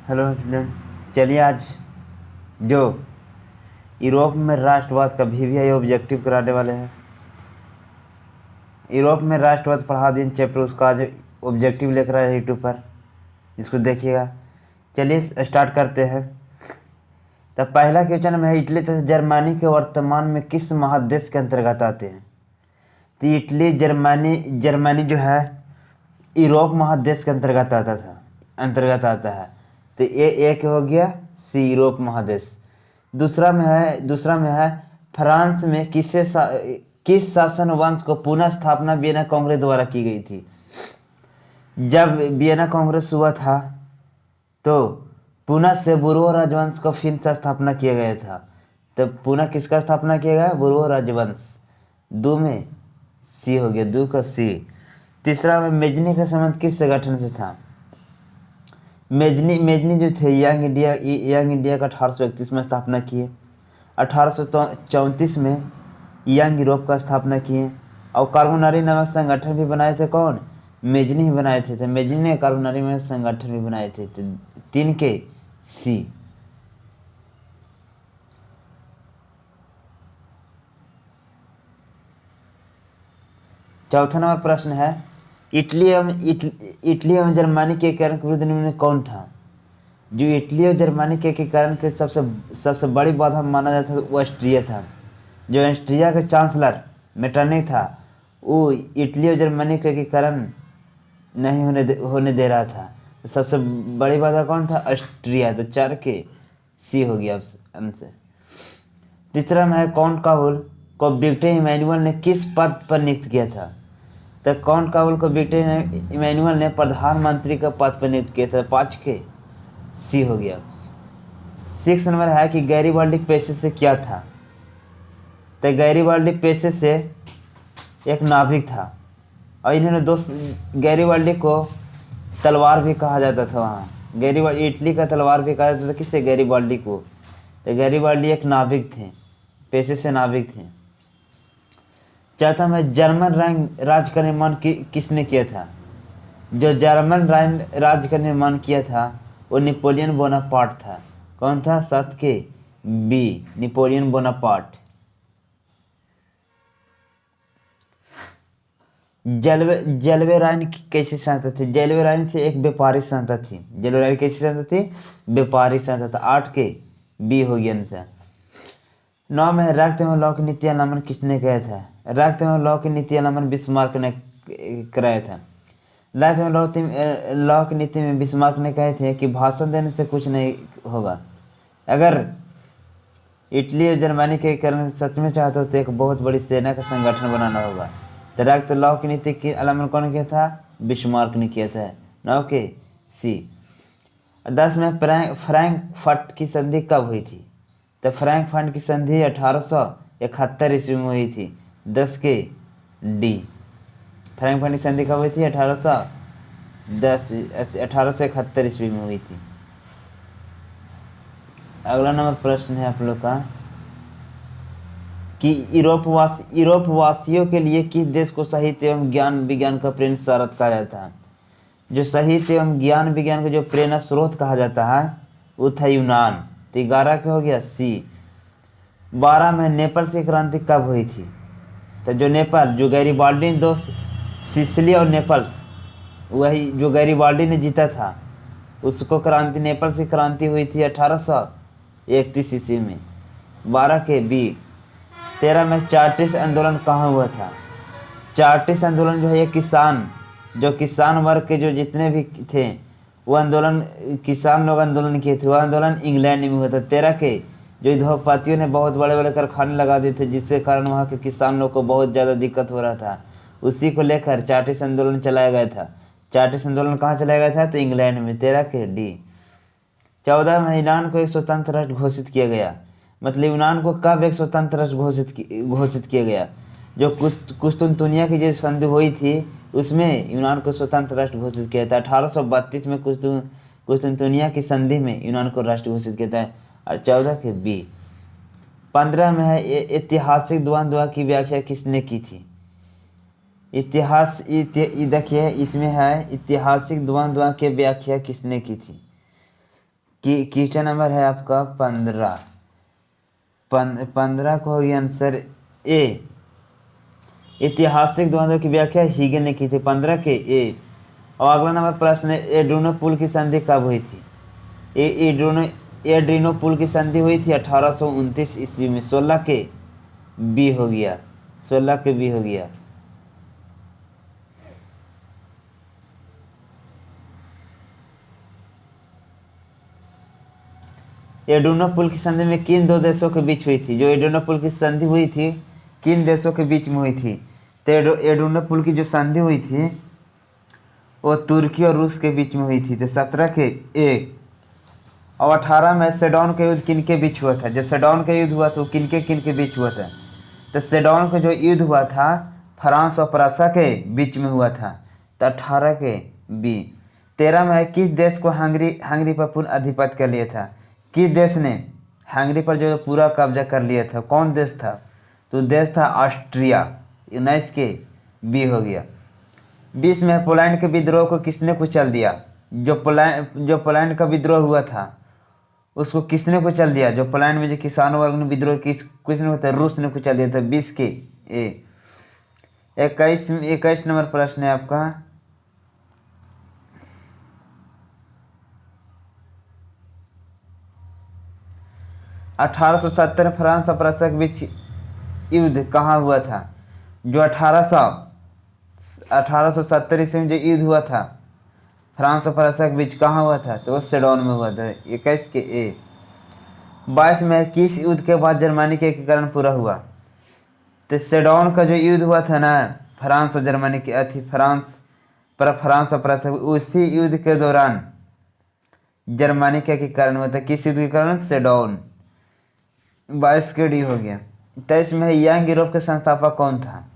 Hello student. चलिए आज जो यूरोप में राष्ट्रवाद कभी भी है ऑब्जेक्टिव कराने वाले हैं। यूरोप में राष्ट्रवाद पढ़ा दिन चैप्टर उसका आज ऑब्जेक्टिव लेकर आया यूट्यूब पर, इसको देखिएगा। चलिए स्टार्ट करते हैं। तो पहला क्वेश्चन में है, इटली तथा जर्मनी के वर्तमान में किस महादेश के अंतर्गत आते हैं। तो इटली जर्मनी जो है यूरोप महादेश के अंतर्गत आता है। तो ये एक हो गया सी, यूरोप महादेश। दूसरा में है फ्रांस में किस शासन वंश को पुनः स्थापना वियना कांग्रेस द्वारा की गई थी। जब वियना कांग्रेस हुआ था तो पुनः से बुर्बो राजवंश को फिर से स्थापना किया गया था। तो पुनः किसका स्थापना किया गया? बुर्बो राजवंश। दो में सी हो गया, दो का सी। तीसरा में मेजनी का संबंध किस संगठन से था। मेजनी जो थे यंग इंडिया का 1831 में स्थापना किए। 1834 में यंग यूरोप का स्थापना किए। और कार्बोनारी नामक संगठन भी बनाए थे। कौन? मेजनी ही बनाए थे। तो मेजनी ने कार्बोनारी में संगठन भी बनाए थे। तो 3 के सी। चौथा नंबर प्रश्न है, इटली एवं जर्मनी के एकीकरण के विरुद्ध निम्न में कौन था। जो इटली और जर्मनी के एकीकरण के सबसे बड़ी बाधा माना जाता था वो ऑस्ट्रिया था। जो ऑस्ट्रिया का चांसलर मेटरनिख था वो इटली और जर्मनी के एकीकरण नहीं होने दे रहा था। तो सबसे बड़ी बाधा कौन था? ऑस्ट्रिया। तो 4 के सी हो गया आंसर। तीसरा में है, कौन काबुल को विक्टर इमैनुअल ने किस पद पर नियुक्त किया था। तो कौन काबुल को विक्टर इमैनुअल ने प्रधानमंत्री का पद पर नियुक्त किया था। 5 के सी हो गया। 6 नंबर है कि गैरीबाल्डी पेशे से क्या था। तो गैरीबाल्डी पेशे से एक नाविक था। और इन्होंने गैरीबाल्डी को तलवार भी कहा जाता था। वहाँ गैरीबाल्डी इटली का तलवार भी कहा जाता था। किससे? गैरीबाल्डी को। तो गैरीबाल्डी एक नाविक थे, पेशे से नाविक थे। चौथा में, जर्मन राज्य का निर्माण किसने किया था। जो जर्मन राज्य का निर्माण किया था वो नेपोलियन बोनापार्ट था। कौन था? 7 के बी, नेपोलियन बोनापार्ट। जलवे राइन कैसी संस्था थी। जलवे राइन से एक व्यापारिक संस्था थी। जलवे राइन कैसी संस्था थी? व्यापारिक संस्था था। 8 के बी हो गया आंसर। 9 में, रक्त एवं लौ की नीति अवलंबन किसने किया था। रक्त एवं लौ की नीति अवलंबन बिस्मार्क ने कराया था। रक्त एवं लौ की नीति में बिस्मार्क ने कहे थे कि भाषण देने से कुछ नहीं होगा। अगर इटली और जर्मनी के एकीकरण सच में चाहते हो तो एक बहुत बड़ी सेना का संगठन बनाना होगा। तो रक्त लौ की नीति की अवलंबन कौन किया था? बिस्मार्क ने किया था। 9 के सी। 10 में, फ्रैंकफर्ट की संधि कब हुई थी। तो फ्रैंकफर्ट की संधि 1871 ईस्वी में हुई थी। 10 के डी। फ्रैंकफर्ट की संधि कब हुई थी? 1871 ईस्वी में हुई थी। अगला नंबर प्रश्न है आप लोग का कि यूरोप वासियों के लिए किस देश को साहित्य एवं ज्ञान विज्ञान का प्रेरक स्रोत कहा जाता है। जो साहित्य एवं ज्ञान विज्ञान का जो प्रेरणा स्रोत कहा जाता है वो था यूनान। तो 11 का हो गया सी। 12 में, नेपाल से क्रांति कब हुई थी। तो जो नेपाल, जो गैरीबाल्डी ने सिसिली और नेपल्स, वही जो गैरीबाल्डी ने जीता था उसको क्रांति, नेपाल से क्रांति हुई थी 1831 ईस्वी में। 12 के बी। 13 में, चार्टिस्ट आंदोलन कहाँ हुआ था। चार्टिस्ट आंदोलन जो है ये किसान वर्ग के जो जितने भी थे वो आंदोलन, किसान लोग आंदोलन किए थे, वह आंदोलन इंग्लैंड में हुआ था। 13 के, जो उद्योगपतियों ने बहुत बड़े बड़े कारखाने लगा दिए थे जिसके कारण वहाँ के किसान लोग को बहुत ज़्यादा दिक्कत हो रहा था। उसी को लेकर चार्टिस्ट आंदोलन चलाया गया था। चार्टिस्ट आंदोलन कहाँ चलाया गया था? तो इंग्लैंड में। 13 के डी। 14 में, यूनान को एक स्वतंत्र राष्ट्र घोषित किया गया। मतलब यूनान को कब एक स्वतंत्र राष्ट्र घोषित किया गया। जो कुस्तुनतुनिया की जो संधि हुई थी उसमें यूनान को स्वतंत्र राष्ट्र घोषित किया था। 1832 में कुस्तुनतुनिया की संधि में यूनान को राष्ट्र घोषित किया था। और 14 के बी। 15 में है, ऐतिहासिक द्वंद्व की व्याख्या किसने की थी। देखिए इसमें है, ऐतिहासिक द्वंद्व की व्याख्या किसने की थी। क्वेश्चन नंबर है आपका 15। 15 को होगी आंसर ए। ऐतिहासिक द्वंद्व की व्याख्या हीगे ने की थी 15 के ए। और अगला नंबर प्रश्न है, एड्रिनोपुल की संधि कब हुई थी? एड्रिनोपुल की संधि हुई थी 1829 ईस्वी में। 16 के बी हो गया, 16 के बी हो गया। एड्रिनोपुल की संधि में किन दो देशों के बीच हुई थी? जो एड्रिनोपुल की संधि हुई थी किन देशों के बीच में हुई थी? तो एड्रिनोपुल की जो संधि हुई थी वो तुर्की और रूस के बीच में हुई थी। तो 17 के ए। और 18 में सेडोन का युद्ध किन के बीच हुआ था? जब सेडोन का युद्ध हुआ तो किन के बीच हुआ था? तो सेडोन का जो युद्ध हुआ था फ्रांस और प्रासा के बीच में हुआ था। तो 18 के बी। 13 में है, किस देश को हंगरी पर पूर्ण आधिपत्य कर लिया था? किस देश ने हंगरी पर जो पूरा कब्जा कर लिया था? कौन देश था? तो देश था ऑस्ट्रिया। 19 के बी हो गया। 20 में पोलैंड के विद्रोह को किसने कुचल दिया? जो पोलैंड का विद्रोह हुआ था उसको किसने कुचल दिया? जो पोलैंड में जो किसानों वर्ग ने विद्रोह किसने होता है? रूस ने कुचल दिया था। 20 के ए। 21 नंबर प्रश्न है आपका, अठारह सौ फ्रांस और प्रूसिया के बीच युद्ध कहाँ हुआ था? जो 1870 ईस्वी में जो युद्ध हुआ था फ्रांस और प्रूसिया के बीच कहाँ हुआ था? तो वो सेडोन में हुआ था। 21 के ए। 22 में किस युद्ध के बाद जर्मनी के एकीकरण पूरा हुआ? तो सेडोन का जो युद्ध हुआ था ना फ्रांस और जर्मनी के फ्रांस और प्रूसिया, उसी युद्ध के दौरान जर्मनी के एकीकरण हुआ था। किस युद्ध के कारण? सेडोन। 22 के डी हो गया। 23 में यंग यूरोप के संस्थापक कौन था?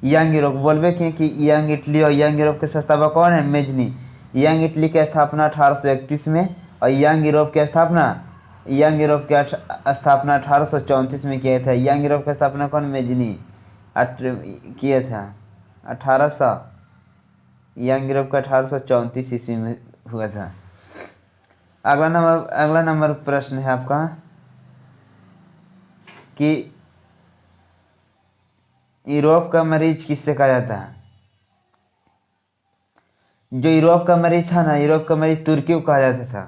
यंग यूरोप बोलबे कि यंग इटली और यंग यूरोप के संस्थापक कौन है? मेजनी। यंग इटली की स्थापना 1831 में और यंग यूरोप की स्थापना 1834 में किया था। यंग यूरोप की स्थापना कौन? मेजनी किया था 1800। यंग यूरोप का 1834 ईस्वी में हुआ था। अगला नंबर प्रश्न है आपका कि यूरोप का मरीज किससे कहा जाता है? जो यूरोप का मरीज था ना, यूरोप का मरीज तुर्की को कहा जाता था,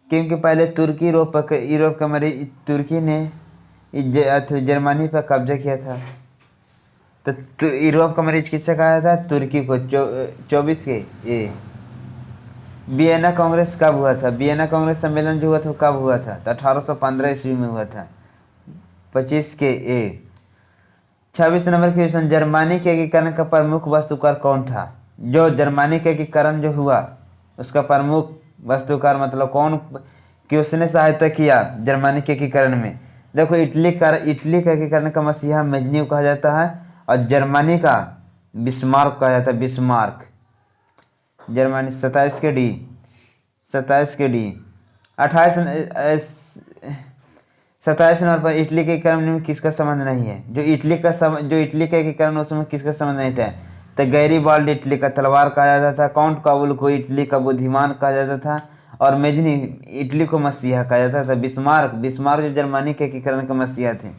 क्योंकि पहले यूरोप का मरीज तुर्की ने जर्मनी पर कब्जा किया था। तो यूरोप का मरीज किससे कहा जाता है? तुर्की को। 24 के ए। वियना कांग्रेस कब हुआ था? वियना कांग्रेस सम्मेलन जो हुआ था कब हुआ था? तो 1815 ईस्वी में हुआ था। 25 के ए। 26 नंबर के क्वेश्चन, जर्मनी के एकीकरण का प्रमुख वास्तुकार कौन था? जो जर्मनी का एकीकरण जो हुआ उसका प्रमुख वास्तुकार मतलब कौन, कि उसने सहायता किया जर्मनी के एकीकरण में? देखो, इटली का एकीकरण का मसीहा मेजनी को कहा जाता है और जर्मनी का बिस्मार्क कहा जाता है। बिस्मार्क। जर्मनी। 27 के डी। 27 के डी। 27 नंबर पर इटली के एकीकरण में किसका संबंध नहीं है? जो इटली का एकीकरण उसमें किसका संबंध नहीं था? तो गैरीबाल्ड इटली का तलवार कहा जाता था, काउंट काबुल को इटली का बुद्धिमान कहा जाता था और मेजनी इटली को मसीहा कहा जाता था। बिस्मार्क जो जर्मनी के एकीकरण का मसीहा थे।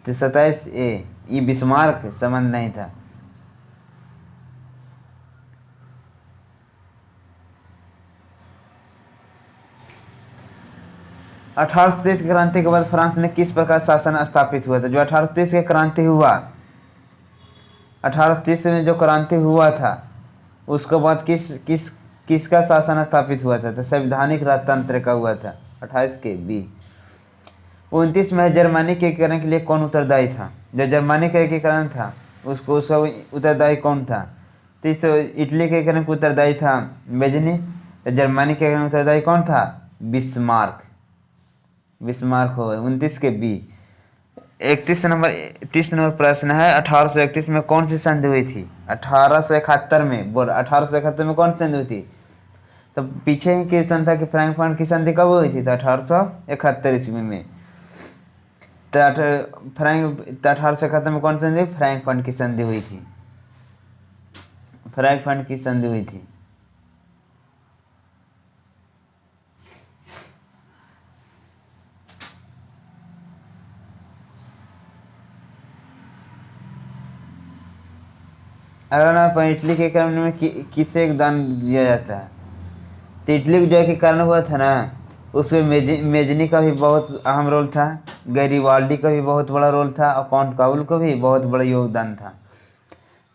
तो 27 ए। ये बिस्मार्क संबंध नहीं था। अठारह सौ की क्रांति के बाद फ्रांस में किस प्रकार शासन स्थापित हुआ था? जो 1830 की क्रांति हुआ, 1830 में जो क्रांति हुआ था उसके बाद किसका शासन स्थापित हुआ था? तो संवैधानिक राजतंत्र का हुआ था। 28 के बी। 29 में जर्मनी के एकीकरण के लिए कौन उत्तरदायी था? जो जर्मनी का एकीकरण था उसका उत्तरदायी कौन था? तो इटली के एकीकरण का उत्तरदायी था मेजनी। तो जर्मनी के एकीकरण उत्तरदायी कौन था? बिस्मार्क। बिस्मार्क हो गए। 29 के बी। 30 नंबर प्रश्न है, 1831 में कौन सी संधि हुई थी? 1871 में। बोल, 1871 में कौन सी संधि हुई थी? तो पीछे ही क्वेश्चन था कि फ्रैंकफर्ट की संधि कब हुई थी? तो 1871 ईस्वी में। तो 1871 में कौन सी संधि? फ्रैंकफर्ट की संधि हुई थी। फ्रैंकफर्ट की संधि हुई थी। अगर ना पर इटली के क्रम में किसे एक दान दिया जाता है? तो इटली की जय के कारण हुआ था ना, उसमें मेजनी का भी बहुत अहम रोल था, गैरिबाल्डी का भी बहुत बड़ा रोल था, और काउंट काउल का भी बहुत बड़ा योगदान था।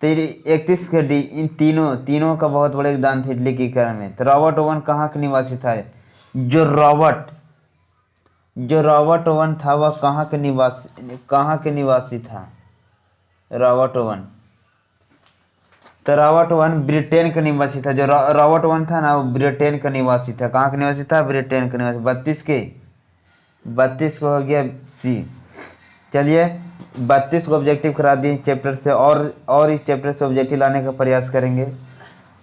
तो 31 के डी इन तीनों तीनों का बहुत बड़ा योगदान था इटली की कारण में। तो रॉबर्ट ओवन कहाँ का निवासी था? जो रॉबर्ट ओवन था वह कहाँ के निवासी था? रॉबर्ट ओवन, तो रॉबर्ट ओवन ब्रिटेन का निवासी था। जो रॉबर्ट ओवन था ना, वो ब्रिटेन का निवासी था। कहाँ का निवासी था? ब्रिटेन का निवासी। 32 को हो गया सी। चलिए 32 को ऑब्जेक्टिव करा दिए चैप्टर से, और इस चैप्टर से ऑब्जेक्टिव लाने का प्रयास करेंगे।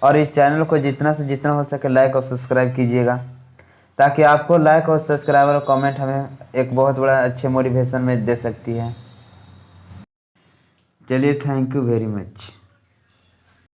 और इस चैनल को जितना से जितना हो सके लाइक और सब्सक्राइब कीजिएगा, ताकि आपको लाइक और सब्सक्राइब और कमेंट हमें एक बहुत बड़ा अच्छे मोटिवेशन में दे सकती है। चलिए, थैंक यू वेरी मच।